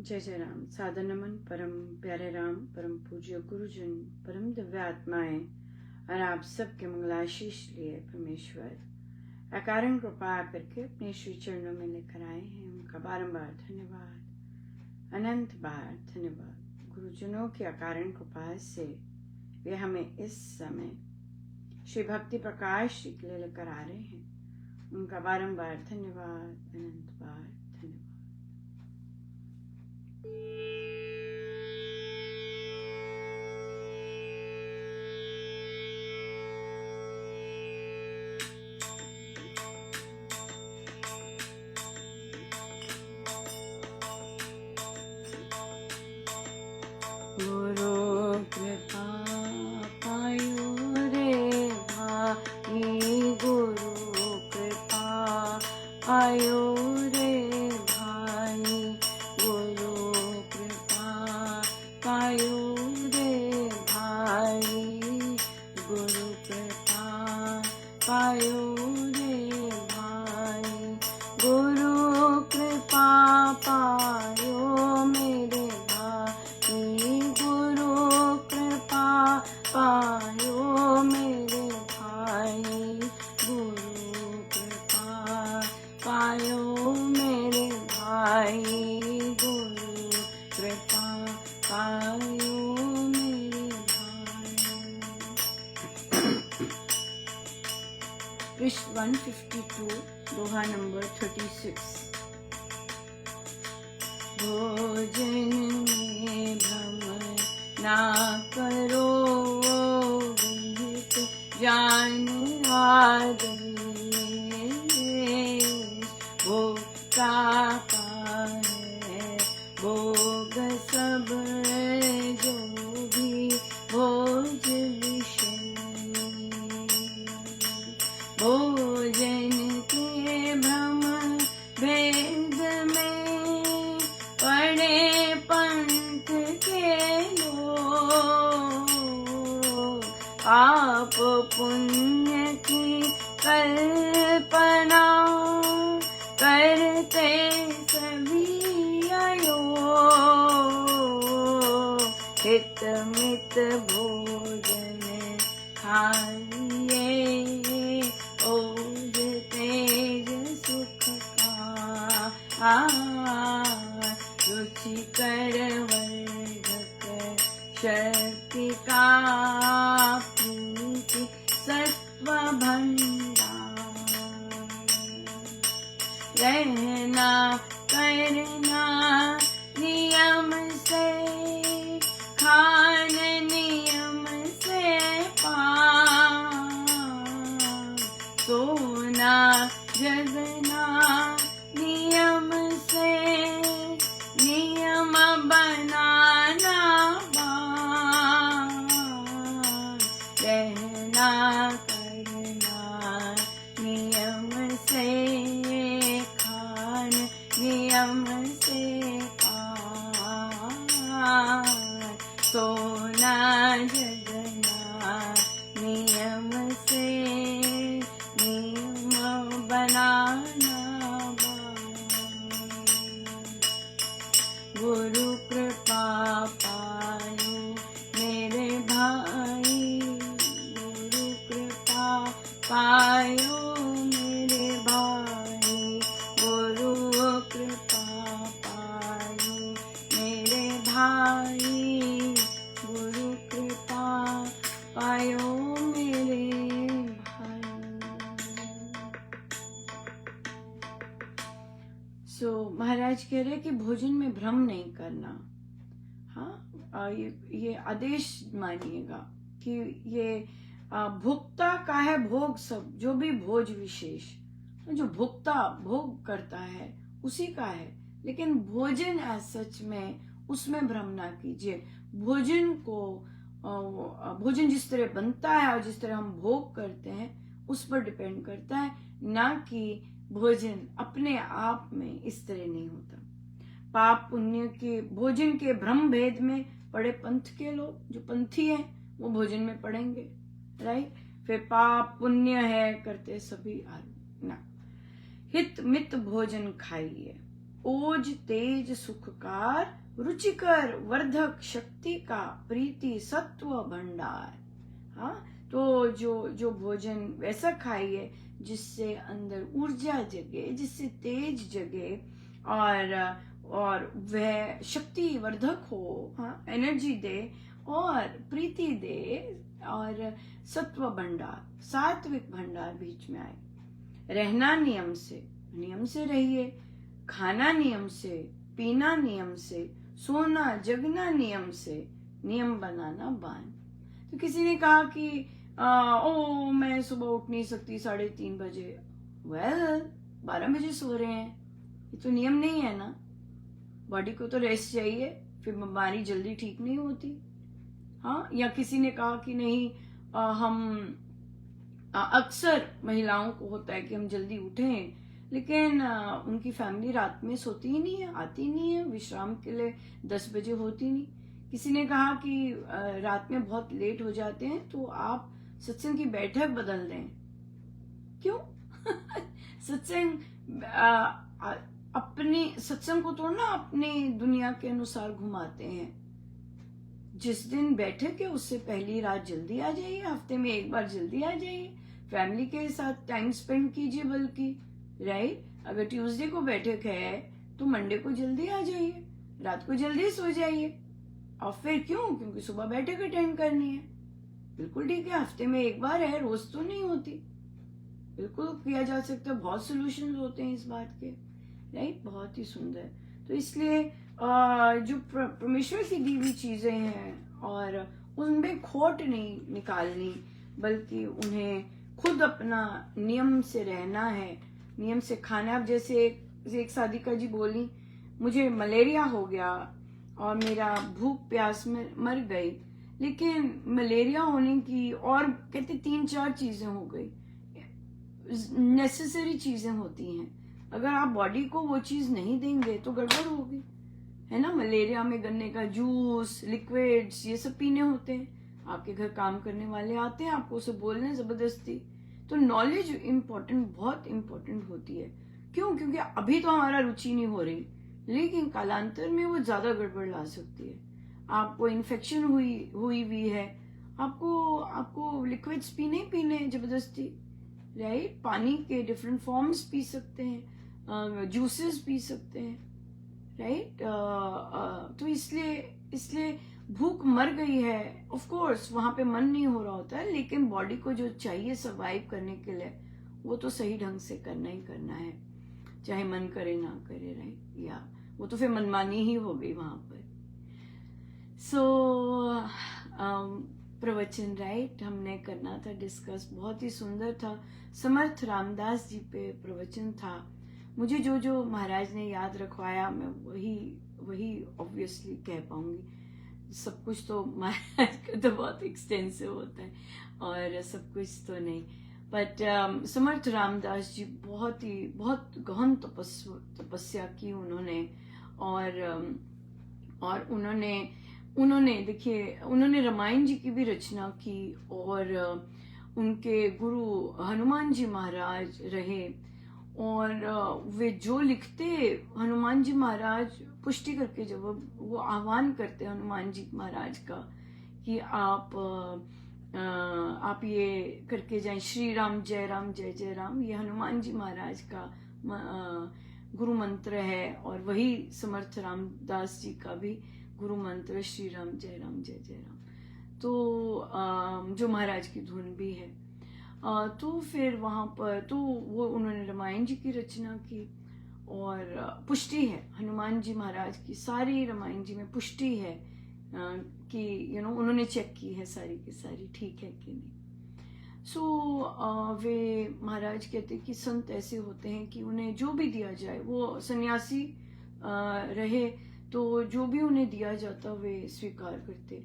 जय जय राम। सादर नमन परम प्यारे राम, परम पूज्य गुरुजन, परम दिव्य आत्माएं और आप सबके मंगलाशीष लिए परमेश्वर अकारण कृपा करके अपने श्री चरणों में लेकर आए हैं। उनका बारंबार धन्यवाद, अनंत बार धन्यवाद। गुरुजनों की अकारण कृपा से वे हमें इस समय श्री भक्ति प्रकाश जी के लिए लेकर आ रहे हैं। उनका बारंबार धन्यवाद, अनंत बार धन्यवाद। गुरु कृपा पायो रे भाई, गुरु कृपा पायो रे भाई, गुरु कृपा पायो रे भाई, गुरु कृपा पायो रे भाई, गुरु कृपा पायो मेरे भाई, गुरु कृपा पायो मेरे भाई, गुरु कृपा पायो मेरे भाई, गुरु कृपा पायो मेरे भाई। पृष्ठ 152, दोहा नंबर 36। भोजन में भ्रम ना करो, विहित जान आदमी, भोग का है भोग सब, जो भी भोज विषय, भोजन के भ्रम भेद में पड़े पंथ के लोग, पाप पुण्य की कल्पना करते सभी अयोग, हित मित भोजन खाइए, ओज तेज सुख का, रुचिकर वर्धक शक्ति का, प्रीति सत्व भंडार, रहना करना नियम से, खान नियम से पान, सोना जगना नियम से, नियम बनाना बान, रहना करना नियम से, खान नियम से पान, सोना जगना नियम से, नियम बनाना बान, गुरु कृपा पायो मेरे भाई, गुरु कृपा पायो मेरे भाई, गुरु कृपा पायो मेरे भाई, गुरु कृपा पायो मेरे भाई। महाराज कह रहे कि भोजन में भ्रम नहीं करना। हाँ, ये आदेश मानिएगा कि ये भुक्ता का है भोग सब, जो भी भोज विशेष, जो भुक्ता भोग करता है उसी का है, लेकिन भोजन सच में उसमें भ्रम ना कीजिए। भोजन को भोजन जिस तरह बनता है और जिस तरह हम भोग करते हैं उस पर डिपेंड करता है, ना कि भोजन अपने आप में इस तरह नहीं होता। पाप पुण्य के भोजन के भ्रम भेद में पड़े पंथ के लोग, जो पंथी हैं वो भोजन में पड़ेंगे, राइट। फिर पाप पुण्य है करते सभी आलू ना, हित मित भोजन खाइए, ओज तेज सुखकार, रुचिकर वर्धक शक्ति का, प्रीति सत्व भंडार। हाँ, तो जो भोजन वैसा खाइए जिससे अंदर ऊर्जा जगे, जिससे तेज जगे और वह शक्ति वर्धक हो, हाँ, एनर्जी दे और प्रीति दे और सत्व भंडार, सात्विक भंडार बीच में आए। रहना नियम से रहिए, खाना नियम से, पीना नियम से, सोना जगना नियम से, नियम बनाना बान। तो किसी ने कहा कि ओ मैं सुबह उठ नहीं सकती 3:30 बजे। वेल 12 बजे सो रहे हैं, ये तो नियम नहीं है ना। बॉडी को तो रेस्ट चाहिए, फिर बीमारी जल्दी ठीक नहीं होती। हाँ, या किसी ने कहा कि नहीं हम अक्सर महिलाओं को होता है कि हम जल्दी उठें, लेकिन उनकी फैमिली रात में सोती ही नहीं है, आती नहीं है विश्राम के लिए, 10 बजे होती नहीं। किसी ने कहा कि रात में बहुत लेट हो जाते हैं तो आप सत्संग की बैठक बदल दें। क्यों? सत्संग अपने सत्संग को तो ना अपने दुनिया के अनुसार घुमाते हैं। जिस दिन बैठक है उससे पहली रात जल्दी आ जाइए, हफ्ते में एक बार जल्दी आ जाइए, फैमिली के साथ टाइम स्पेंड कीजिए। बल्कि राइट, अगर ट्यूसडे को बैठक है तो मंडे को जल्दी आ जाइए, रात को जल्दी सो जाइए। और फिर क्यों? क्योंकि सुबह बैठक अटेंड करनी है। बिल्कुल ठीक है, हफ्ते में एक बार है, रोज तो नहीं होती। बिल्कुल किया जा सकता है, बहुत सोल्यूशन होते हैं इस बात के। राइट, बहुत ही सुंदर। तो इसलिए जो परमेश्वर की दी हुई चीजें हैं और उनमें खोट नहीं निकालनी, बल्कि उन्हें खुद अपना नियम से रहना है, नियम से खाना। अब जैसे एक साधिका जी बोली, मुझे मलेरिया हो गया और मेरा भूख प्यास में मर गई, लेकिन मलेरिया होने की और कहते 3-4 चीजें हो गई, नेसेसरी चीजें होती हैं। अगर आप बॉडी को वो चीज नहीं देंगे तो गड़बड़ होगी, है ना। मलेरिया में गन्ने का जूस, लिक्विड्स, ये सब पीने होते हैं। आपके घर काम करने वाले आते हैं, आपको उसे बोलने जबरदस्ती। तो नॉलेज इम्पोर्टेंट, बहुत इम्पोर्टेंट होती है। क्यों? क्योंकि अभी तो हमारा रुचि नहीं हो रही, लेकिन कालांतर में वो ज्यादा गड़बड़ ला सकती है। आपको इन्फेक्शन हुई भी है, आपको लिक्विड्स पीने जबरदस्ती। राइट, पानी के डिफरेंट फॉर्म्स पी सकते हैं, जूसेस पी सकते हैं। राइट, तो इसलिए भूख मर गई है, ऑफ कोर्स वहां पे मन नहीं हो रहा होता है, लेकिन बॉडी को जो चाहिए सरवाइव करने के लिए वो तो सही ढंग से करना ही करना है, चाहे मन करे ना करे। राइट, या वो तो फिर मनमानी ही हो गई वहां पर। सो प्रवचन राइट हमने करना था डिस्कस, बहुत ही सुंदर था। समर्थ रामदास जी पे प्रवचन था। मुझे जो महाराज ने याद रखवाया मैं वही ऑब्वियसली कह पाऊंगी। सब कुछ तो महाराज का तो बहुत एक्सटेंसिव होता है और सब कुछ तो नहीं, बट समर्थ रामदास जी बहुत गहन तपस्या की उन्होंने। और उन्होंने देखिए, उन्होंने रामायण जी की भी रचना की और उनके गुरु हनुमान जी महाराज रहे। और वे जो लिखते, हनुमान जी महाराज पुष्टि करके जब वो आह्वान करते हनुमान जी महाराज का कि आप ये करके जाएं, श्री राम जय जय राम, ये हनुमान जी महाराज का गुरु मंत्र है। और वही समर्थ रामदास जी का भी गुरु मंत्र श्री राम जय राम। तो जो महाराज की धुन भी है। तो फिर वहां पर तो वो उन्होंने रामायण जी की रचना की और पुष्टि है हनुमान जी महाराज की, सारी रामायण जी में पुष्टि है कि उन्होंने चेक की है सारी की सारी ठीक है कि नहीं। सो वे महाराज कहते कि संत ऐसे होते हैं कि उन्हें जो भी दिया जाए, वो सन्यासी रहे तो जो भी उन्हें दिया जाता वे स्वीकार करते।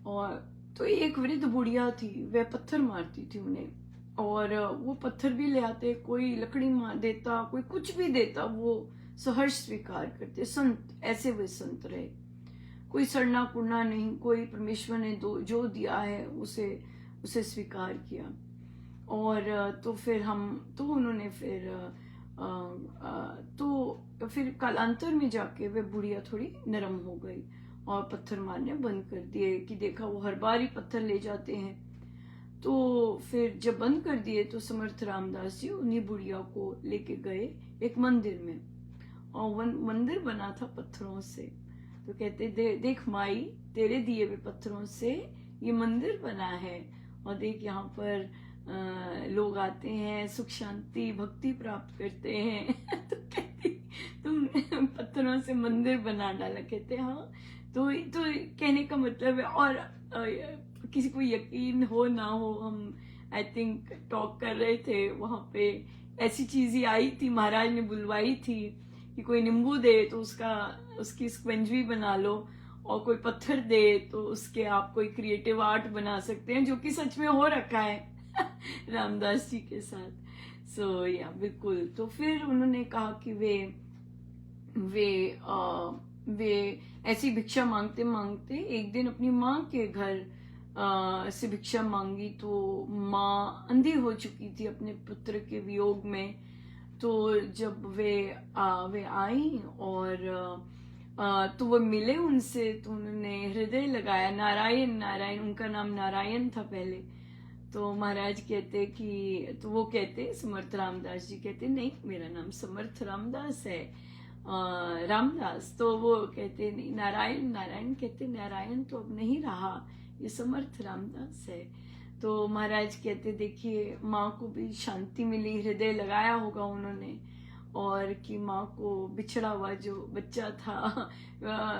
और तो एक वृद्ध बुढ़िया थी, वह पत्थर मारती थी उन्हें, और वो पत्थर भी ले आते, कोई लकड़ी मार देता, कोई कुछ भी देता, वो सहर्ष स्वीकार करते। संत ऐसे वे संत रहे, कोई सड़ना कुड़ना नहीं, कोई परमेश्वर ने जो दिया है उसे स्वीकार किया। और तो फिर उन्होंने फिर तो फिर कालांतर में जाके वे बुढ़िया थोड़ी नरम हो गई और पत्थर मारने बंद कर दिए कि देखा वो हर बार ही पत्थर ले जाते हैं। तो फिर जब बंद कर दिए तो समर्थ रामदास जी उन्हीं बुढ़िया को लेके गए एक मंदिर में, और वन मंदिर बना था पत्थरों से। तो कहते देख माई, तेरे दिए हुए पत्थरों से ये मंदिर बना है, और देख यहाँ पर लोग आते हैं, सुख शांति भक्ति प्राप्त करते हैं। तो कहती तुम पत्थरों से मंदिर बना डाला। कहते हाँ। तो कहने का मतलब है, और किसी को यकीन हो ना हो, हम आई थिंक टॉक कर रहे थे वहां पे, ऐसी चीज ही आई थी, महाराज ने बुलवाई थी कि कोई नींबू दे तो उसकी स्पंजी बना लो, और कोई पत्थर दे तो उसके आप कोई क्रिएटिव आर्ट बना सकते हैं, जो कि सच में हो रखा है रामदास जी के साथ। सो या बिल्कुल। तो फिर उन्होंने कहा कि वे ऐसी भिक्षा मांगते मांगते एक दिन अपनी माँ के घर से भिक्षा मांगी। तो माँ अंधी हो चुकी थी अपने पुत्र के वियोग में। तो जब वे आई और तो वो मिले उनसे, तो उन्होंने हृदय लगाया, नारायण नारायण, उनका नाम नारायण था पहले। तो महाराज कहते कि, तो वो कहते, समर्थ रामदास जी कहते नहीं मेरा नाम समर्थ रामदास है, रामदास। तो वो कहते नहीं नारायण नारायण। कहते नारायण तो अब नहीं रहा, ये समर्थ रामदास है। तो महाराज कहते देखिए माँ को भी शांति मिली, हृदय लगाया होगा उन्होंने, और कि माँ को बिछड़ा हुआ जो बच्चा था,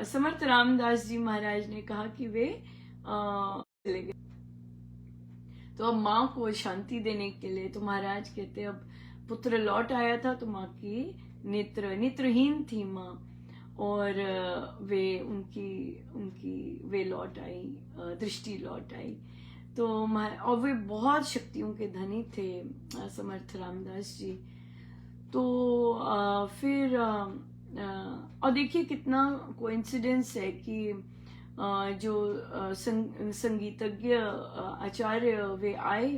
समर्थ रामदास जी महाराज ने कहा कि वे चले गए। तो अब माँ को शांति देने के लिए, तो महाराज कहते अब पुत्र लौट आया था, तो माँ की नेत्रहीन थी माँ, और वे उनकी वे लौट आई, दृष्टि लौट आई। तो और वे बहुत शक्तियों के धनी थे समर्थ रामदास जी। तो फिर और देखिए कितना कोइंसिडेंस है कि जो संगीतज्ञ आचार्य वे आए,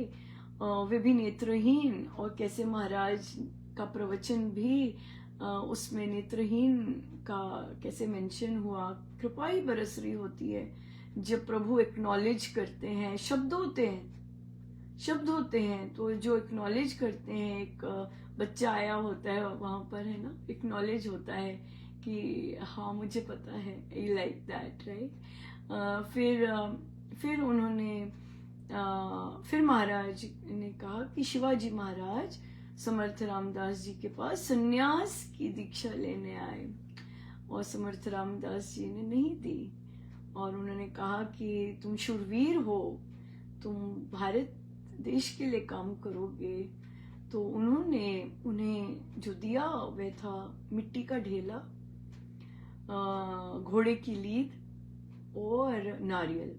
वे भी नेत्रहीन, और कैसे महाराज का प्रवचन भी उसमें नेत्रहीन का कैसे मेंशन हुआ। कृपा ही बरस रही होती है जब प्रभु एक्नॉलेज करते हैं। शब्द होते हैं तो जो एक्नॉलेज करते हैं, एक बच्चा आया होता है वहां पर, है ना, एक्नॉलेज होता है कि हाँ मुझे पता है, यू लाइक दैट, राइट। फिर उन्होंने फिर महाराज ने कहा कि शिवाजी महाराज समर्थ रामदास जी के पास सन्यास की दीक्षा लेने आए, और समर्थ रामदास जी ने नहीं दी, और उन्होंने कहा कि तुम शूरवीर हो, तुम भारत देश के लिए काम करोगे। तो उन्होंने उन्हें जो दिया वह था मिट्टी का ढेला, घोड़े की लीद और नारियल।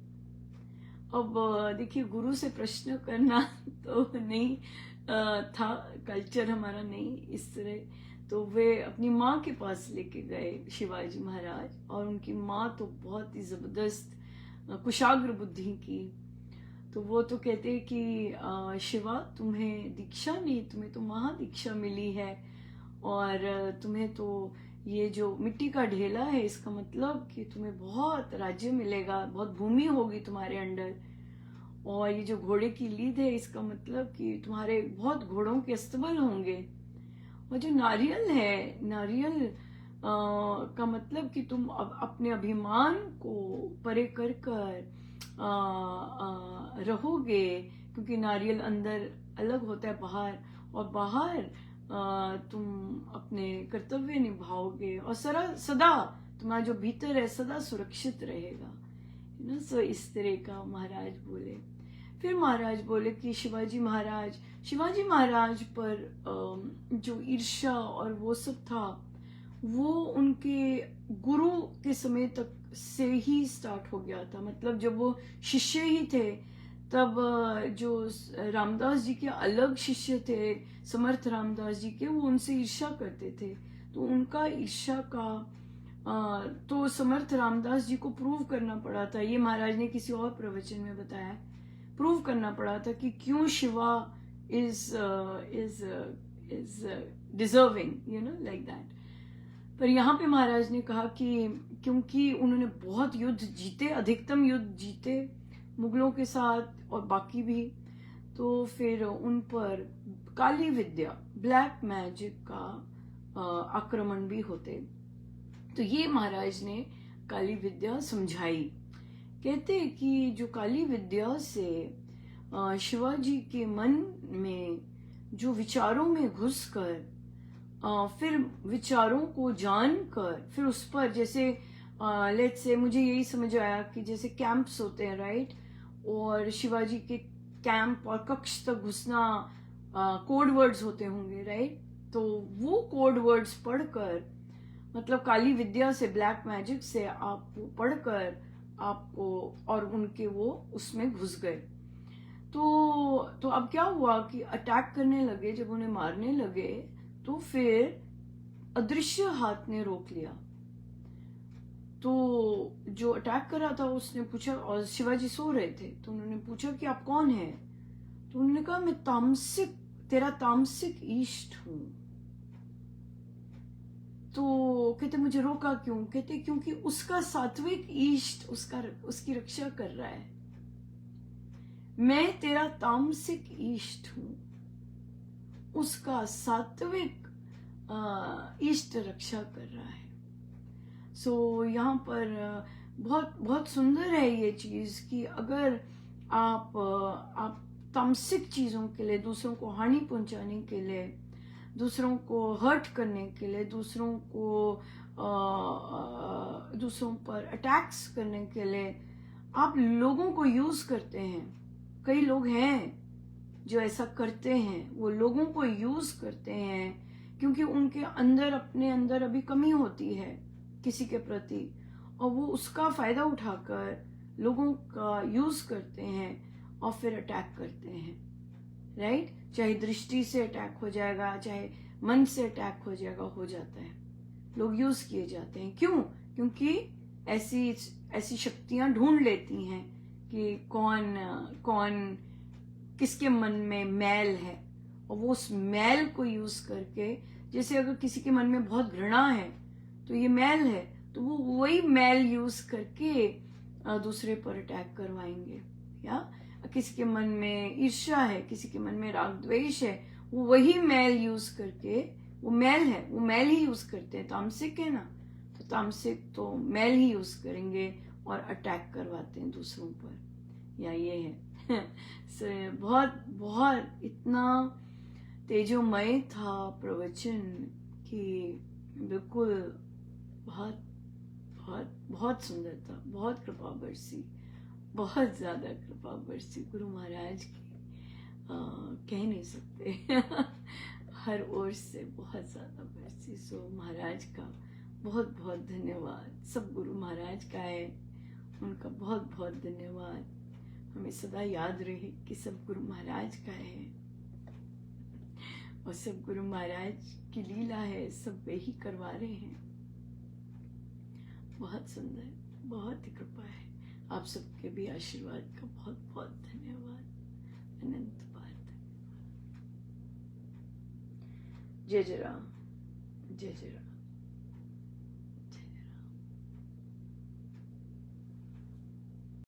अब देखिए गुरु से प्रश्न करना तो नहीं था, कल्चर हमारा नहीं इस तरह। तो वे अपनी माँ के पास लेके गए शिवाजी महाराज, और उनकी माँ तो बहुत ही जबरदस्त कुशाग्र बुद्धि की। तो वो तो कहते कि शिवा तुम्हें दीक्षा नहीं, तुम्हें तो महादीक्षा मिली है, और तुम्हें तो ये जो मिट्टी का ढेला है इसका मतलब कि तुम्हें बहुत राज्य मिलेगा, बहुत भूमि होगी तुम्हारे अंडर, और ये जो घोड़े की लीद है इसका मतलब कि तुम्हारे बहुत घोड़ों के अस्तबल होंगे, और जो नारियल है, नारियल का मतलब कि तुम अपने अभिमान को परे कर कर रहोगे, क्योंकि नारियल अंदर अलग होता है बाहर, और बाहर तुम अपने कर्तव्य निभाओगे, और सदा तुम्हारा जो भीतर है सदा सुरक्षित रहेगा, है ना। सो इस तरह का महाराज बोले। फिर महाराज बोले कि शिवाजी महाराज पर जो ईर्ष्या और वो सब था, वो उनके गुरु के समय तक से ही स्टार्ट हो गया था। मतलब जब वो शिष्य ही थे तब जो रामदास जी के अलग शिष्य थे, समर्थ रामदास जी के, वो उनसे ईर्ष्या करते थे। तो उनका ईर्ष्या का तो समर्थ रामदास जी को प्रूव करना पड़ा था। ये महाराज ने किसी और प्रवचन में बताया, प्रूव करना पड़ा था कि क्यों Shiva is is deserving, you know, like that. पर यहाँ पे महाराज ने कहा कि क्योंकि उन्होंने बहुत युद्ध जीते, अधिकतम युद्ध जीते मुगलों के साथ और बाकी भी, तो फिर उन पर काली विद्या, ब्लैक मैजिक का आक्रमण भी होते। तो ये महाराज ने काली विद्या समझाई। कहते कि जो काली विद्या से शिवाजी के मन में जो विचारों में घुसकर फिर विचारों को जानकर फिर उस पर, जैसे लेट्स से मुझे यही समझ आया कि जैसे कैंप्स होते हैं, राइट, और शिवाजी के कैंप और कक्ष तक घुसना कोड वर्ड्स होते होंगे, राइट। तो वो कोड वर्ड्स पढ़कर, मतलब काली विद्या से, ब्लैक मैजिक से आप वो पढ़कर आपको और उनके वो उसमें घुस गए। तो अब क्या हुआ कि अटैक करने लगे, जब उन्हें मारने लगे तो फिर अदृश्य हाथ ने रोक लिया। तो जो अटैक कर रहा था उसने पूछा, और शिवाजी सो रहे थे, तो उन्होंने पूछा कि आप कौन हैं? तो उन्होंने कहा मैं तामसिक, तेरा तामसिक इष्ट हूं। तो कहते मुझे रोका क्यों? कहते क्योंकि उसका सात्विक इष्ट उसकी रक्षा कर रहा है। मैं तेरा तामसिक इष्ट हूं, उसका सात्विक इष्ट रक्षा कर रहा है। सो यहाँ पर बहुत बहुत सुंदर है ये चीज कि अगर आप तामसिक चीजों के लिए, दूसरों को हानि पहुंचाने के लिए, दूसरों को हर्ट करने के लिए, दूसरों पर अटैक्स करने के लिए आप लोगों को यूज करते हैं, कई लोग हैं जो ऐसा करते हैं, वो लोगों को यूज करते हैं क्योंकि उनके अंदर, अपने अंदर अभी कमी होती है किसी के प्रति, और वो उसका फायदा उठाकर लोगों का यूज करते हैं और फिर अटैक करते हैं, राइट। चाहे दृष्टि से अटैक हो जाएगा, चाहे मन से अटैक हो जाएगा, हो जाता है, लोग यूज किए जाते हैं। क्यों? क्योंकि ऐसी शक्तियां ढूंढ लेती हैं कि कौन किसके मन में मैल है, और वो उस मैल को यूज करके, जैसे अगर किसी के मन में बहुत घृणा है तो ये मैल है, तो वो वही मैल यूज करके दूसरे पर अटैक करवाएंगे। या किसी के मन में ईर्ष्या है, किसी के मन में राग द्वेष है, वो वही मैल यूज करके, वो मैल है, वो मैल ही यूज करते हैं। तामसिक है ना, तो तामसिक तो मैल ही यूज करेंगे और अटैक करवाते हैं दूसरों पर। या ये है बहुत बहुत इतना तेजोमय था प्रवचन कि बिल्कुल बहुत बहुत बहुत सुंदर था। बहुत कृपा बरसी, बहुत ज्यादा कृपा बरसी गुरु महाराज की, कह नहीं सकते हर ओर से बहुत ज्यादा बरसी। सो महाराज का बहुत बहुत धन्यवाद, सब गुरु महाराज का है, उनका बहुत बहुत धन्यवाद। हमें सदा याद रहे कि सब गुरु महाराज का है और सब गुरु महाराज की लीला है, सब वे ही करवा रहे हैं। बहुत सुंदर, बहुत ही कृपा है। आप सबके भी आशीर्वाद का बहुत बहुत धन्यवाद, अनंत बार धन्यवाद। जय जय राम, जय जय राम।